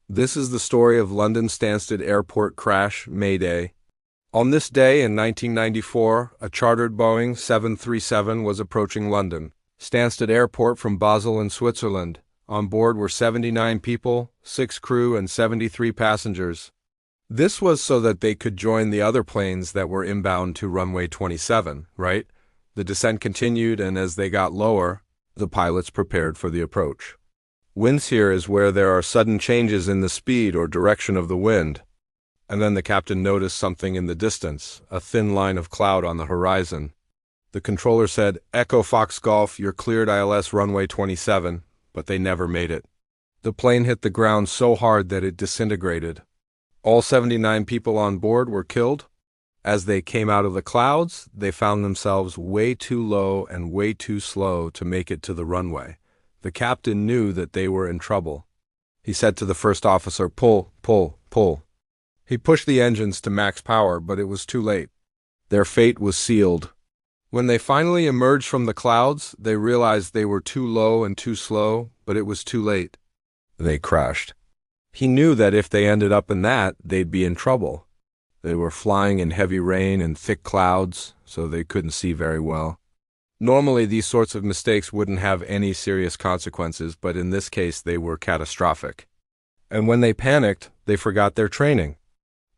This is the story of London Stansted Airport crash, Mayday. On this day in 1994, a chartered Boeing 737 was approaching London Stansted Airport from Basel in Switzerland. On board were 79 people, 6 crew and 73 passengers. This was so that they could join the other planes that were inbound to runway 27, right? The descent continued, and as they got lower, the pilots prepared for the approach. Winds here is where there are sudden changes in the speed or direction of the wind. And then the captain noticed something in the distance, a thin line of cloud on the horizon. The controller said, "Echo Fox Golf, you're cleared ILS runway 27, but they never made it. The plane hit the ground so hard that it disintegrated. All 79 people on board were killed. As they came out of the clouds, they found themselves way too low and way too slow to make it to the runway. The captain knew that they were in trouble. He said to the first officer, 'Pull, pull, pull.' He pushed the engines to max power, but it was too late. Their fate was sealed. When they finally emerged from the clouds, they realized they were too low and too slow, but it was too late. They crashed. He knew that if they ended up in that, they'd be in trouble. They were flying in heavy rain and thick clouds, so they couldn't see very well. Normally, these sorts of mistakes wouldn't have any serious consequences, but in this case, they were catastrophic. And when they panicked, they forgot their training.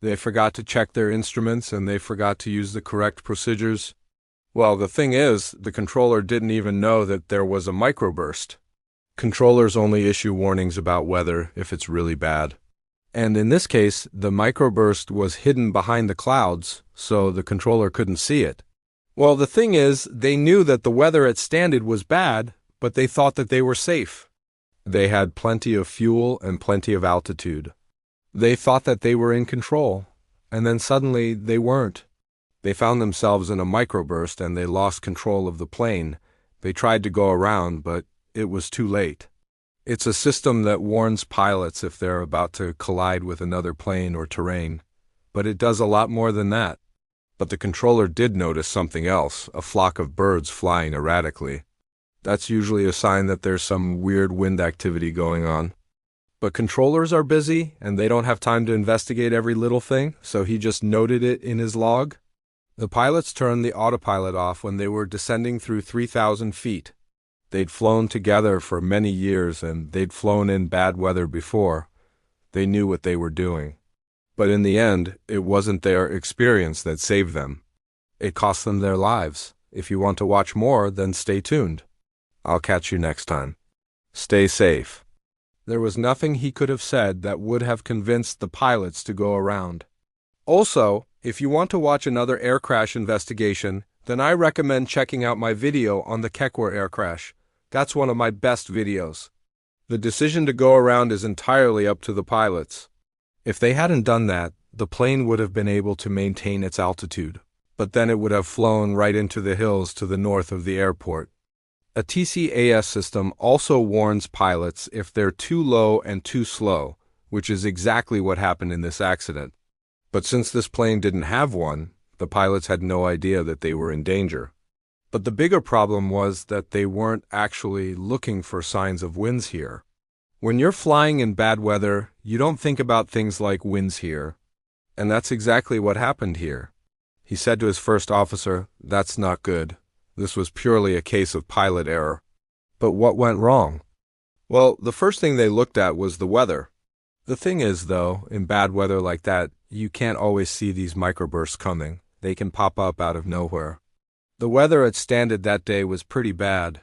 They forgot to check their instruments, and they forgot to use the correct procedures. Well, the thing is, the controller didn't even know that there was a microburst. Controllers only issue warnings about weather if it's really bad. And in this case, the microburst was hidden behind the clouds, so the controller couldn't see it. Well, the thing is, they knew that the weather at Stansted was bad, but they thought that they were safe. They had plenty of fuel and plenty of altitude. They thought that they were in control, and then suddenly they weren't. They found themselves in a microburst and they lost control of the plane. They tried to go around, but it was too late. It's a system that warns pilots if they're about to collide with another plane or terrain, but it does a lot more than that. But the controller did notice something else, a flock of birds flying erratically. That's usually a sign that there's some weird wind activity going on. But controllers are busy, and they don't have time to investigate every little thing, so he just noted it in his log. The pilots turned the autopilot off when they were descending through 3,000 feet. They'd flown together for many years, and they'd flown in bad weather before. They knew what they were doing. But in the end, it wasn't their experience that saved them. It cost them their lives. If you want to watch more, then stay tuned. I'll catch you next time. Stay safe. There was nothing he could have said that would have convinced the pilots to go around. Also, if you want to watch another air crash investigation, then I recommend checking out my video on the Kekwer air crash. That's one of my best videos. The decision to go around is entirely up to the pilots. If they hadn't done that, the plane would have been able to maintain its altitude, but then it would have flown right into the hills to the north of the airport. A TCAS system also warns pilots if they're too low and too slow, which is exactly what happened in this accident. But since this plane didn't have one, the pilots had no idea that they were in danger. But the bigger problem was that they weren't actually looking for signs of winds here. When you're flying in bad weather, you don't think about things like winds here. And that's exactly what happened here. He said to his first officer, "That's not good. This was purely a case of pilot error." But what went wrong? Well, the first thing they looked at was the weather. The thing is, though, in bad weather like that, you can't always see these microbursts coming. They can pop up out of nowhere. The weather at Stansted that day was pretty bad.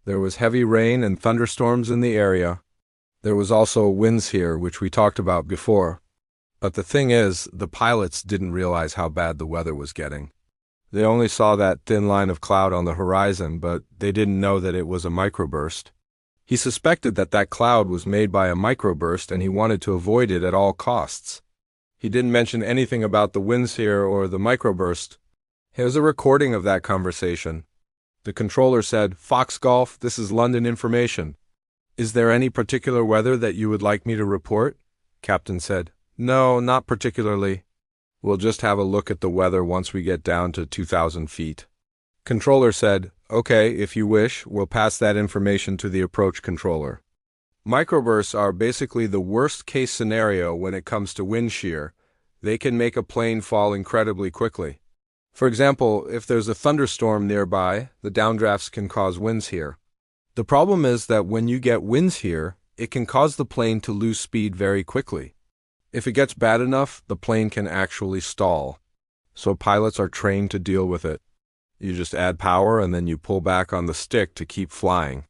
There was heavy rain and thunderstorms in the area. There was also winds here, which we talked about before. But the thing is, the pilots didn't realize how bad the weather was getting. They only saw that thin line of cloud on the horizon, but they didn't know that it was a microburst. He suspected that that cloud was made by a microburst, and he wanted to avoid it at all costs. He didn't mention anything about the winds here or the microburst. Here's a recording of that conversation. The controller said, "Fox Golf, this is London information. Is there any particular weather that you would like me to report?" Captain said, "No, not particularly. We'll just have a look at the weather once we get down to 2,000 feet. Controller said, "Okay, if you wish, we'll pass that information to the approach controller." Microbursts are basically the worst-case scenario when it comes to wind shear. They can make a plane fall incredibly quickly. For example, if there's a thunderstorm nearby, the downdrafts can cause winds here. The problem is that when you get winds here, it can cause the plane to lose speed very quickly. If it gets bad enough, the plane can actually stall. So pilots are trained to deal with it. You just add power and then you pull back on the stick to keep flying.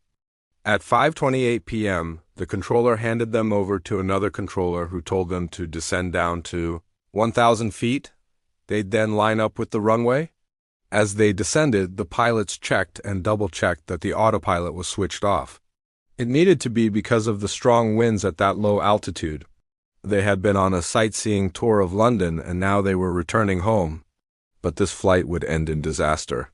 At 5:28 p.m., the controller handed them over to another controller who told them to descend down to 1,000 feet. They'd then line up with the runway. As they descended, the pilots checked and double-checked that the autopilot was switched off. It needed to be because of the strong winds at that low altitude. They had been on a sightseeing tour of London and now they were returning home. But this flight would end in disaster.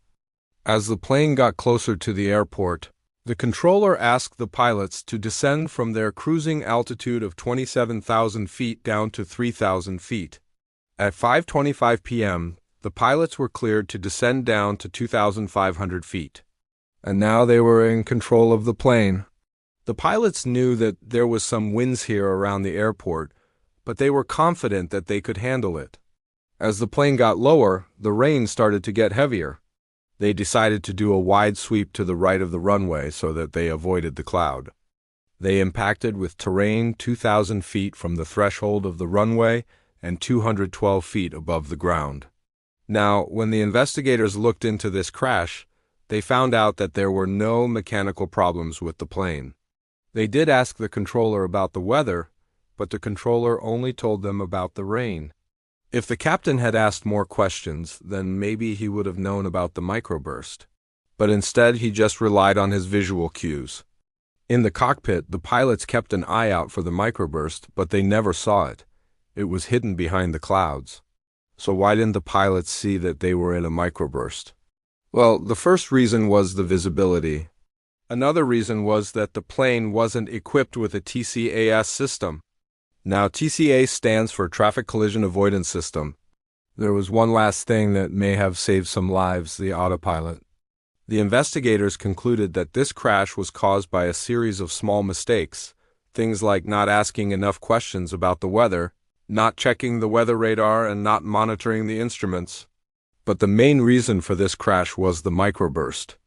As the plane got closer to the airport, the controller asked the pilots to descend from their cruising altitude of 27,000 feet down to 3,000 feet. At 5:25 p.m., the pilots were cleared to descend down to 2,500 feet. And now they were in control of the plane. The pilots knew that there was some winds here around the airport, but they were confident that they could handle it. As the plane got lower, the rain started to get heavier. They decided to do a wide sweep to the right of the runway so that they avoided the cloud. They impacted with terrain 2,000 feet from the threshold of the runway and 212 feet above the ground. Now, when the investigators looked into this crash, they found out that there were no mechanical problems with the plane. They did ask the controller about the weather, but the controller only told them about the rain. If the captain had asked more questions, then maybe he would have known about the microburst. But instead, he just relied on his visual cues. In the cockpit, the pilots kept an eye out for the microburst, but they never saw it. It was hidden behind the clouds. So why didn't the pilots see that they were in a microburst? Well, the first reason was the visibility. Another reason was that the plane wasn't equipped with a TCAS system. Now, TCA stands for Traffic Collision Avoidance System. There was one last thing that may have saved some lives, the autopilot. The investigators concluded that this crash was caused by a series of small mistakes, things like not asking enough questions about the weather, not checking the weather radar, and not monitoring the instruments. But the main reason for this crash was the microburst.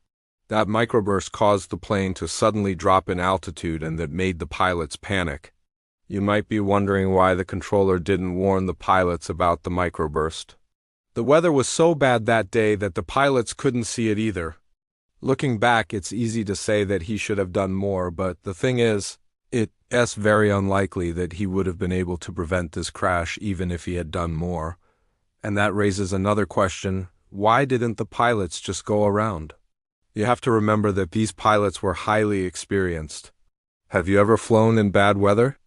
That microburst caused the plane to suddenly drop in altitude and that made the pilots panic. You might be wondering why the controller didn't warn the pilots about the microburst. The weather was so bad that day that the pilots couldn't see it either. Looking back, it's easy to say that he should have done more, but the thing is, it's very unlikely that he would have been able to prevent this crash even if he had done more. And that raises another question: why didn't the pilots just go around? You have to remember that these pilots were highly experienced. Have you ever flown in bad weather?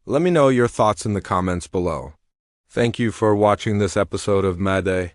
Let me know your thoughts in the comments below. Thank you for watching this episode of Mayday.